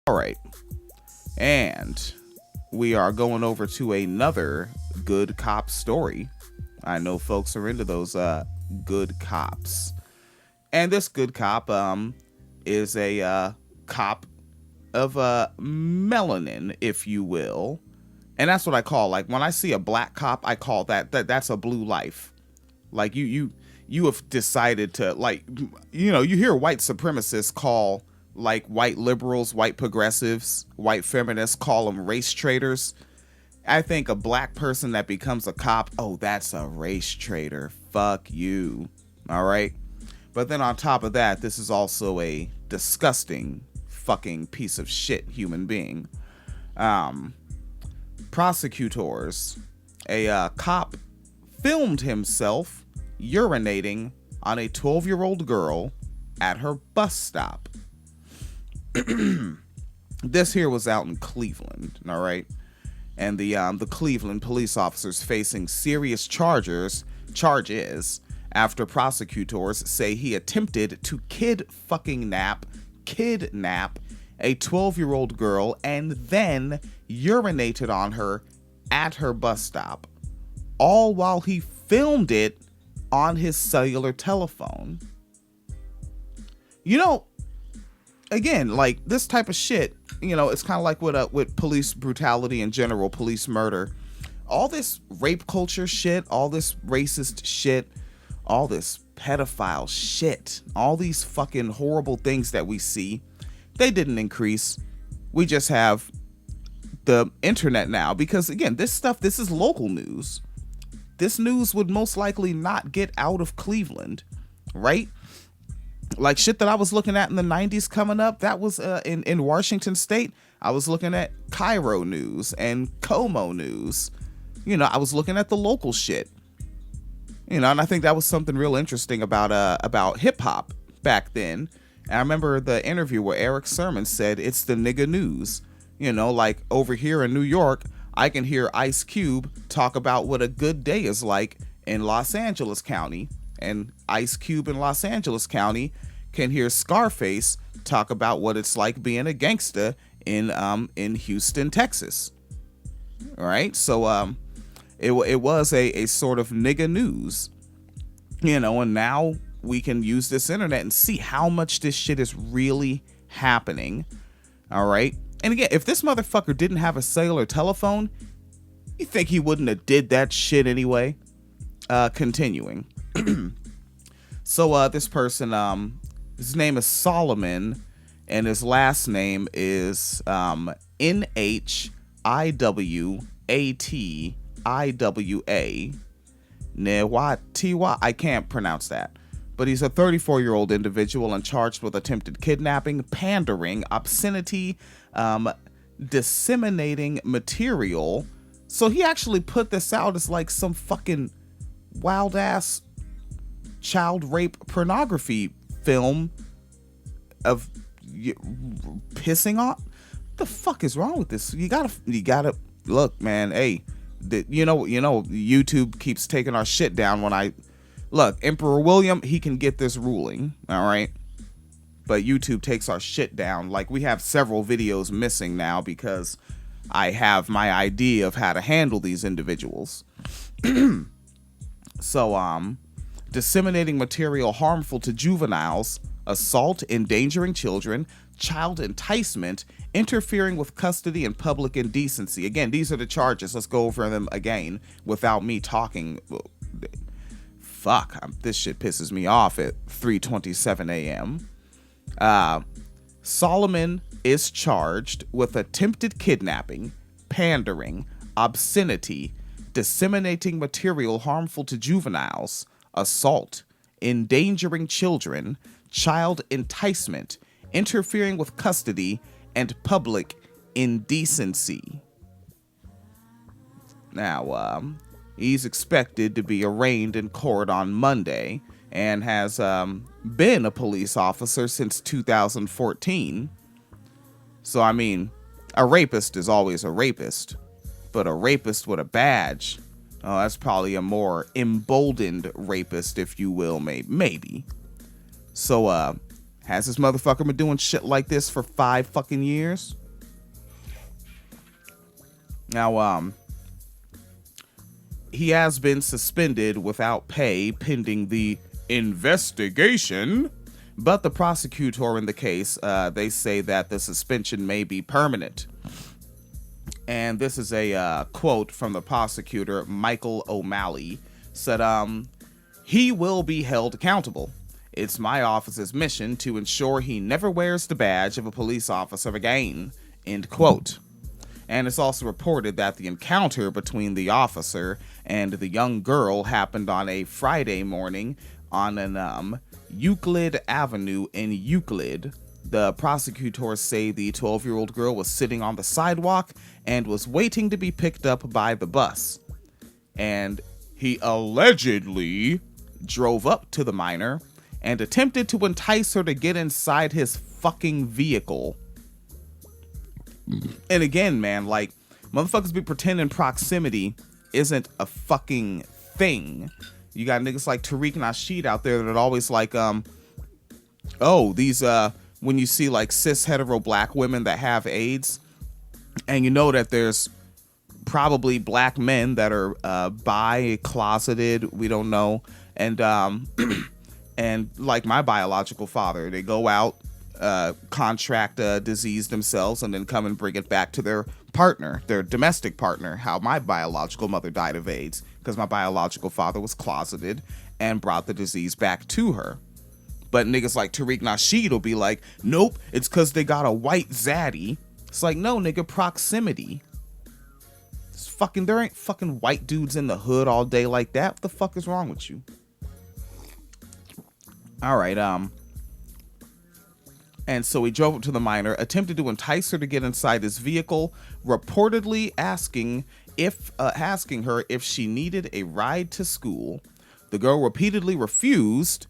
All right. And we are going over to another good cop story. I know folks are into those good cops. And this good cop is a cop of melanin, if you will. And that's what I call, like, when I see a black cop, I call that's a blue life. Like, you have decided to, like, you know, you hear white supremacists call, like, white liberals, white progressives, white feminists, call them race traitors. I think a black person that becomes a cop, oh, that's a race traitor. Fuck you. All right. But then on top of that, this is also a disgusting fucking piece of shit human being. Prosecutors, a cop filmed himself urinating on a 12-year-old girl at her bus stop. This here was out in Cleveland, all right? And the Cleveland police officers facing serious charges after prosecutors say he attempted to kidnap a 12-year-old girl and then urinated on her at her bus stop, all while he filmed it on his cellular telephone. You know, again, like, this type of shit, you know, it's kind of like with police brutality in general, police murder. All this rape culture shit, all this racist shit, all this pedophile shit, all these fucking horrible things that we see, they didn't increase. We just have the internet now, because again, this is local news. This news would most likely not get out of Cleveland, right? Like, shit that I was looking at in the 90s coming up, that was in Washington State. I was looking at Cairo news and Como news. You know, I was looking at the local shit. You know, and I think that was something real interesting about hip hop back then. And I remember the interview where Eric Sermon said it's the nigga news. You know, like over here in New York, I can hear Ice Cube talk about what a good day is like in Los Angeles County. And Ice Cube in Los Angeles County can hear Scarface talk about what it's like being a gangsta in Houston, Texas. All right, so it was a sort of nigga news, you know, and now we can use this internet and see how much this shit is really happening. All right, and again, if this motherfucker didn't have a cellular telephone, you think he wouldn't have did that shit anyway? Continuing. So this person, his name is Solomon, and his last name is Nhiwatiwa. Nhiwatiwa. I can't pronounce that. But he's a 34-year-old individual and charged with attempted kidnapping, pandering, obscenity, disseminating material. So he actually put this out as like some fucking wild ass child rape pornography film of pissing on. The fuck is wrong with this? You gotta look, man. Hey, you know, YouTube keeps taking our shit down when I look. Emperor William, he can get this ruling, all right, but YouTube takes our shit down. Like, we have several videos missing now because I have my idea of how to handle these individuals. So, disseminating material harmful to juveniles, assault, endangering children, child enticement, interfering with custody and public indecency. Again, these are the charges. Let's go over them again without me talking. Fuck, this shit pisses me off at 3:27 a.m. Solomon is charged with attempted kidnapping, pandering, obscenity, disseminating material harmful to juveniles, assault, endangering children, child enticement, interfering with custody, and public indecency. Now, he's expected to be arraigned in court on Monday and has been a police officer since 2014. So, I mean, a rapist is always a rapist, but a rapist with a badge, oh, that's probably a more emboldened rapist, if you will, maybe. So, Has this motherfucker been doing shit like this for 5 fucking years? Now, he has been suspended without pay pending the investigation, but the prosecutor in the case, they say that the suspension may be permanent. And this is a quote from the prosecutor, Michael O'Malley, said, he will be held accountable. It's my office's mission to ensure he never wears the badge of a police officer again, end quote. And it's also reported that the encounter between the officer and the young girl happened on a Friday morning on an Euclid Avenue in Euclid. The prosecutors say the 12-year-old girl was sitting on the sidewalk and was waiting to be picked up by the bus. And he allegedly drove up to the minor and attempted to entice her to get inside his fucking vehicle. And again, man, like, motherfuckers be pretending proximity isn't a fucking thing. You got niggas like Tariq Nasheed out there that are always like, when you see like cis hetero black women that have AIDS, and you know that there's probably black men that are bi, closeted, we don't know, and and like my biological father, they go out, contract a disease themselves, and then come and bring it back to their partner, their domestic partner. How my biological mother died of AIDS, because my biological father was closeted and brought the disease back to her. But niggas like Tariq Nasheed will be like, nope, it's because they got a white zaddy. It's like, no, nigga, proximity. It's fucking, there ain't fucking white dudes in the hood all day like that. What the fuck is wrong with you? All right, and so he drove up to the minor, attempted to entice her to get inside his vehicle, reportedly asking her if she needed a ride to school. The girl repeatedly refused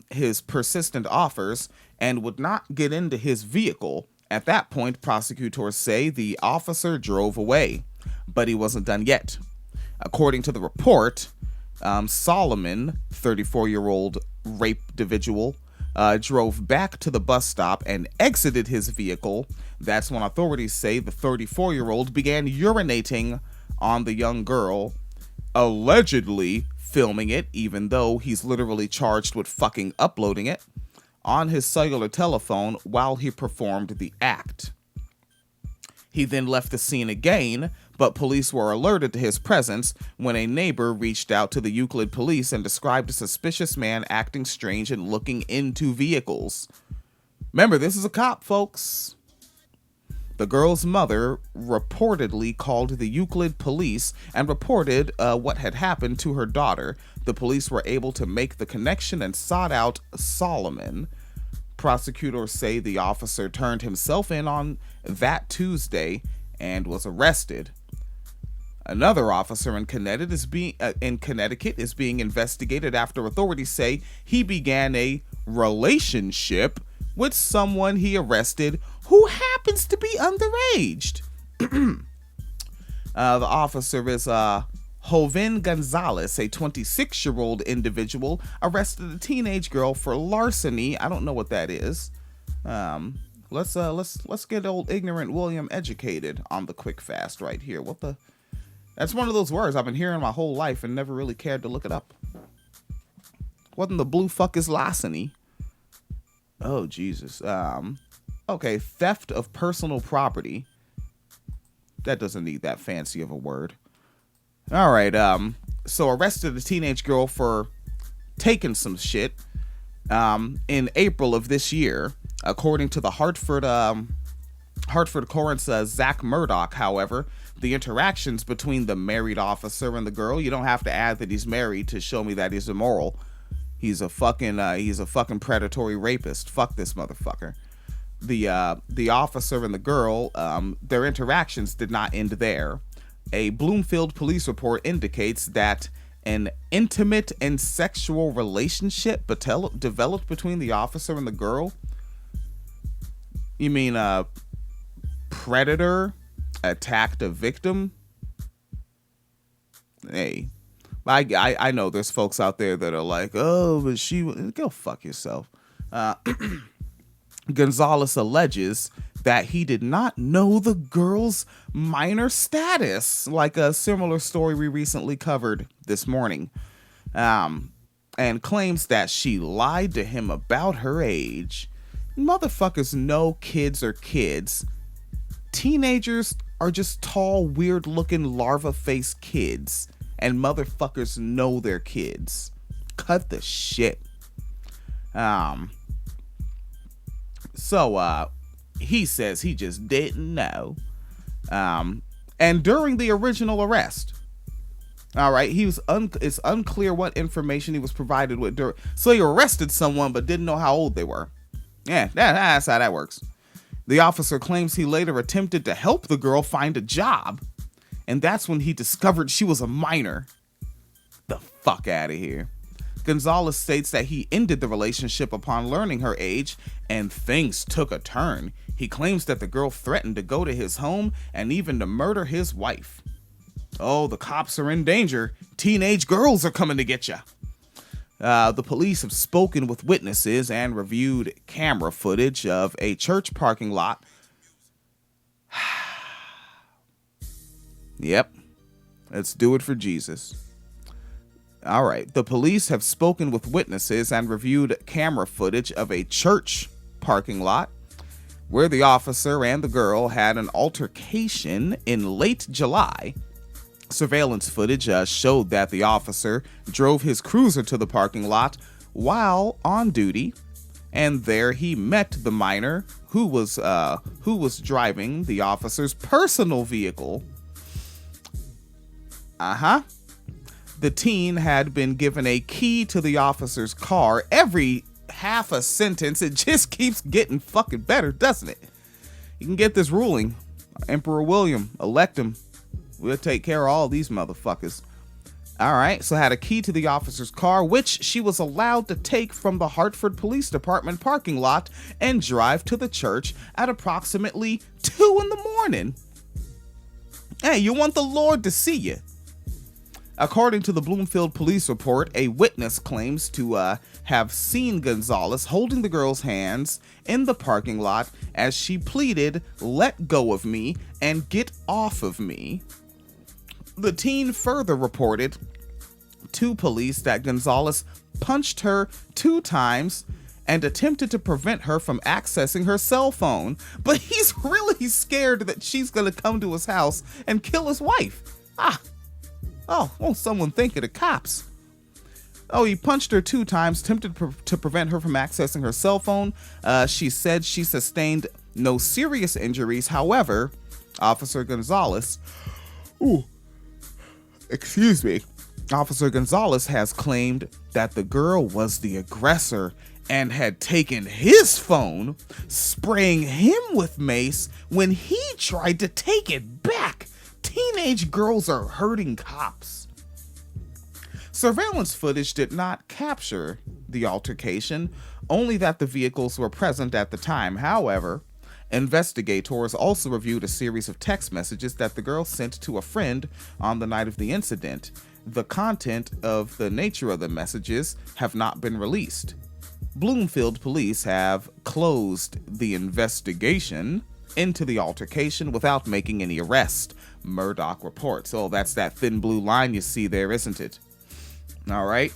his persistent offers and would not get into his vehicle. At that point, prosecutors say the officer drove away, but he wasn't done yet. According to the report, Solomon, 34-year-old rape individual, drove back to the bus stop and exited his vehicle. That's when authorities say the 34-year-old began urinating on the young girl, allegedly filming it, even though he's literally charged with fucking uploading it, on his cellular telephone while he performed the act. He then left the scene again, but police were alerted to his presence when a neighbor reached out to the Euclid police and described a suspicious man acting strange and looking into vehicles. Remember, this is a cop, folks. The girl's mother reportedly called the Euclid police and reported what had happened to her daughter. The police were able to make the connection and sought out Solomon. Prosecutors say the officer turned himself in on that Tuesday and was arrested. Another officer in Connecticut is being investigated after authorities say he began a relationship with someone he arrested who happens to be underaged. The officer is Joven Gonzalez, a 26-year-old individual, arrested a teenage girl for larceny. I don't know what that is. Let's get old ignorant William educated on the quick fast right here. What the? That's one of those words I've been hearing my whole life and never really cared to look it up. What in the blue fuck is larceny? Oh, Jesus. Okay, theft of personal property. That doesn't need that fancy of a word. All right, so arrested a teenage girl for taking some shit in April of this year. According to the Hartford Courant's Zach Murdoch, however, the interactions between the married officer and the girl, you don't have to add that he's married to show me that he's immoral. He's a fucking predatory rapist. Fuck this motherfucker. The officer and the girl, their interactions did not end there. A Bloomfield police report indicates that an intimate and sexual relationship developed between the officer and the girl. You mean a predator attacked a victim? Hey, I know there's folks out there that are like, oh, but go fuck yourself. Gonzalez alleges that he did not know the girl's minor status, like a similar story we recently covered this morning, and claims that she lied to him about her age. Motherfuckers know kids are kids. Teenagers are just tall, weird-looking larva-faced kids, and motherfuckers know they're kids. Cut the shit. So he says he just didn't know. And during the original arrest, all right, it's unclear what information he was provided with. So he arrested someone but didn't know how old they were. Yeah, that's how that works. The officer claims he later attempted to help the girl find a job, and that's when he discovered she was a minor. The fuck out of here. Gonzalez states that he ended the relationship upon learning her age, and things took a turn. He claims that the girl threatened to go to his home and even to murder his wife. Oh, the cops are in danger. Teenage girls are coming to get you. The police have spoken with witnesses and reviewed camera footage of a church parking lot. Yep. Let's do it for Jesus. All right. The police have spoken with witnesses and reviewed camera footage of a church parking lot where the officer and the girl had an altercation in late July. Surveillance footage showed that the officer drove his cruiser to the parking lot while on duty, and there he met the minor who was driving the officer's personal vehicle. The teen had been given a key to the officer's car. Every half a sentence, it just keeps getting fucking better, doesn't it? You can get this ruling. Emperor William, elect him. We'll take care of all these motherfuckers. All right, so had a key to the officer's car, which she was allowed to take from the Hartford Police Department parking lot and drive to the church at approximately 2 a.m. Hey, you want the Lord to see you. According to the Bloomfield police report, a witness claims to have seen Gonzalez holding the girl's hands in the parking lot as she pleaded, "Let go of me and get off of me." The teen further reported to police that Gonzalez punched her 2 times and attempted to prevent her from accessing her cell phone. But he's really scared that she's going to come to his house and kill his wife. Oh, won't someone think of the cops? Oh, he punched her 2 times, attempted to prevent her from accessing her cell phone. She said she sustained no serious injuries. However, Officer Gonzalez has claimed that the girl was the aggressor and had taken his phone, spraying him with mace when he tried to take it back. Teenage girls are hurting cops. Surveillance footage did not capture the altercation, only that the vehicles were present at the time. However, investigators also reviewed a series of text messages that the girl sent to a friend on the night of the incident. The content of the nature of the messages have not been released. Bloomfield police have closed the investigation into the altercation without making any arrest, Murdoch reports. Oh, that's that thin blue line you see there, isn't it? All right.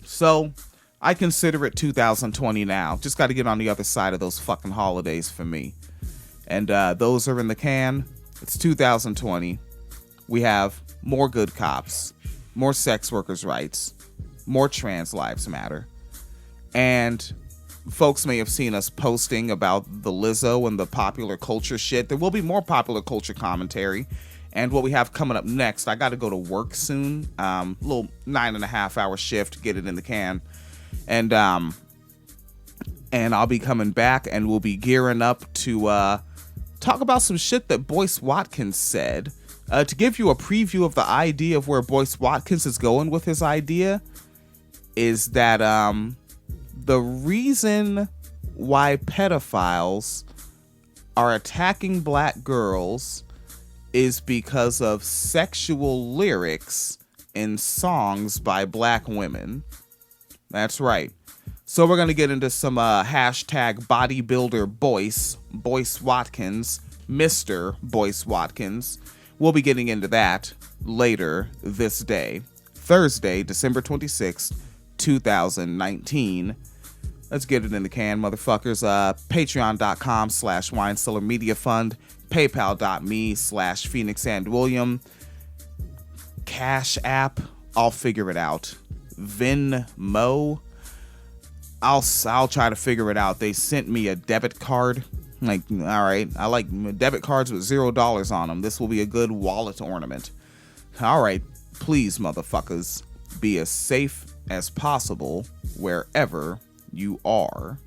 So I consider it 2020 now. Just got to get on the other side of those fucking holidays for me. And those are in the can. It's 2020. We have more good cops, more sex workers' rights, more trans lives matter. And folks may have seen us posting about the Lizzo and the popular culture shit. There will be more popular culture commentary. And what we have coming up next, I got to go to work soon. Little 9.5-hour shift, get it in the can. And I'll be coming back and we'll be gearing up to talk about some shit that Boyce Watkins said. To give you a preview of the idea of where Boyce Watkins is going with his idea is that the reason why pedophiles are attacking black girls is because of sexual lyrics in songs by black women. That's right. So we're going to get into some hashtag bodybuilder Boyce Watkins, Mr. Boyce Watkins. We'll be getting into that later this day, Thursday, December 26th, 2019. Let's get it in the can, motherfuckers. Patreon.com/Wine Media Fund, PayPal.me/Phoenix and William, Cash App, I'll figure it out. Venmo, I'll try to figure it out. They sent me a debit card. Like, all right, I like debit cards with $0 on them. This will be a good wallet ornament. All right, please, motherfuckers, be as safe as possible wherever you are.